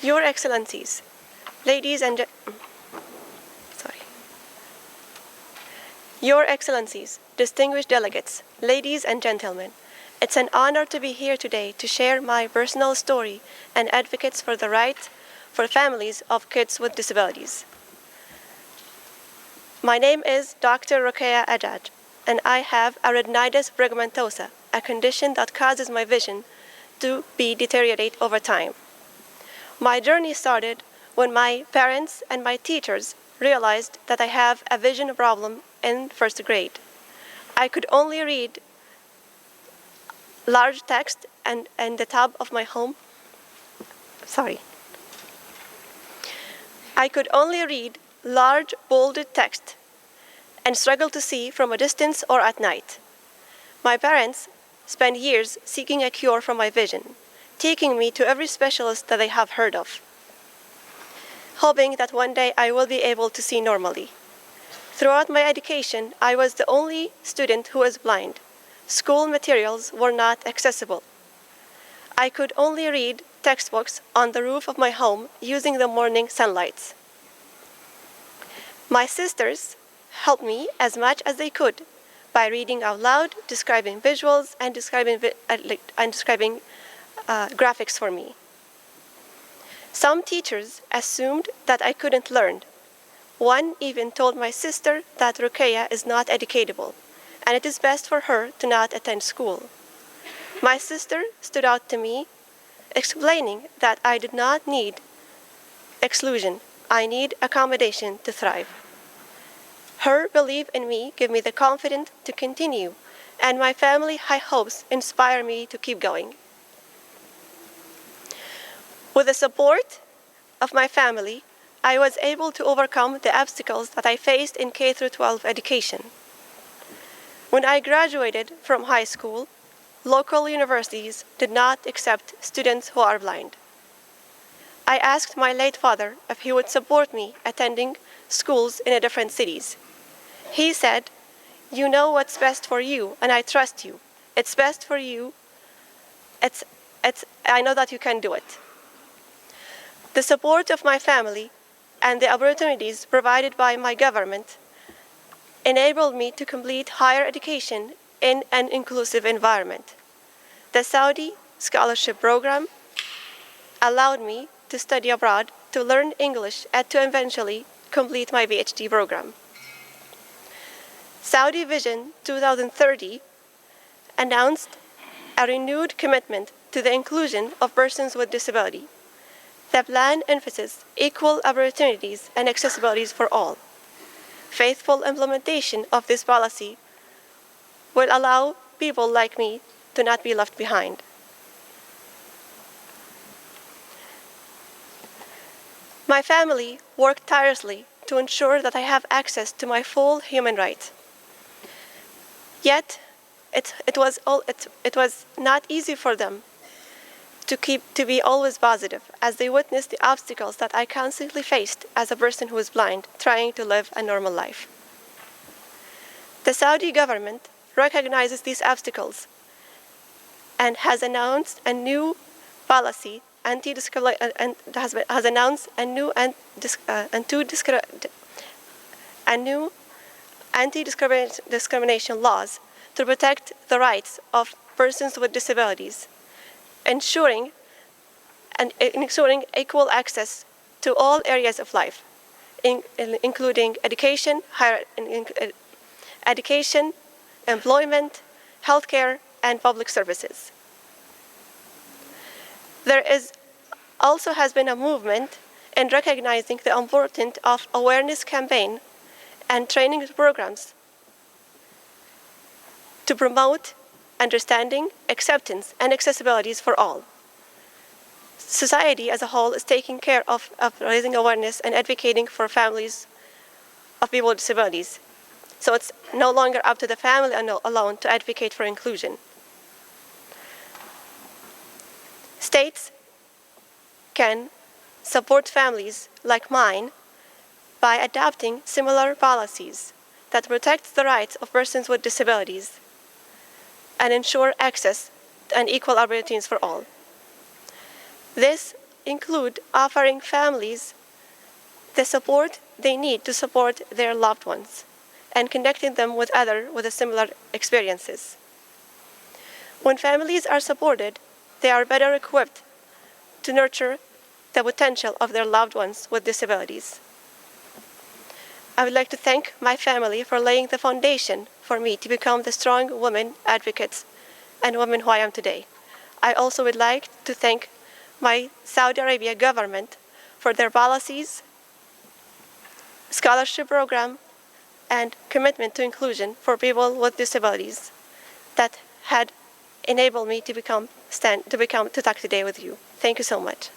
Your Excellencies, ladies and Your Excellencies, distinguished delegates, ladies and gentlemen, it's an honor to be here today to share my personal story and advocates for the right for families of kids with disabilities. My name is Dr. Roqayah Ajaj, and I have a retinitis pigmentosa, a condition that causes my vision to deteriorate over time. My journey started when my parents and my teachers realized that I have a vision problem in first grade. I could only read large text and the tab of my home. I could only read large bolded text and struggle to see from a distance or at night. My parents spent years seeking a cure for my vision, taking me to every specialist that they have heard of, hoping that one day I will be able to see normally. Throughout my education, I was the only student who was blind. School materials were not accessible. I could only read textbooks on the roof of my home using the morning sunlight. My sisters helped me as much as they could by reading out loud, describing visuals, and describing graphics for me. Some teachers assumed that I couldn't learn. One even told my sister that Roqayah is not educatable, and it is best for her to not attend school. My sister stood out to me, explaining that I did not need exclusion, I need accommodation to thrive. Her belief in me gave me the confidence to continue, and my family's high hopes inspire me to keep going. With the support of my family, I was able to overcome the obstacles that I faced in K-12 education. When I graduated from high school, local universities did not accept students who are blind. I asked my late father if he would support me attending schools in different cities. He said, "You know what's best for you, and I trust you. It's best for you. I know that you can do it." The support of my family and the opportunities provided by my government enabled me to complete higher education in an inclusive environment. The Saudi scholarship program allowed me to study abroad, to learn English, and to eventually complete my PhD program. Saudi Vision 2030 announced a renewed commitment to the inclusion of persons with disability. The plan emphasizes equal opportunities and accessibilities for all. Faithful implementation of this policy will allow people like me to not be left behind. My family worked tirelessly to ensure that I have access to my full human rights. Yet, it was not easy for them to be always positive, as they witnessed the obstacles that I constantly faced as a person who is blind, trying to live a normal life. The Saudi government recognizes these obstacles and has announced a new policy anti-discrimination laws to protect the rights of persons with disabilities, ensuring equal access to all areas of life, including education, employment, healthcare, and public services. There also has been a movement in recognizing the importance of awareness campaign and training programs to promote understanding, acceptance, and accessibilities for all. Society as a whole is taking care of raising awareness and advocating for families of people with disabilities. So it's no longer up to the family alone to advocate for inclusion. States can support families like mine by adopting similar policies that protect the rights of persons with disabilities and ensure access and equal opportunities for all. This include offering families the support they need to support their loved ones and connecting them with others with similar experiences. When families are supported, they are better equipped to nurture the potential of their loved ones with disabilities. I would like to thank my family for laying the foundation for me to become the strong women advocates and woman who I am today. I also would like to thank my Saudi Arabia government for their policies, scholarship program, and commitment to inclusion for people with disabilities that had enabled me to talk today with you. Thank you so much.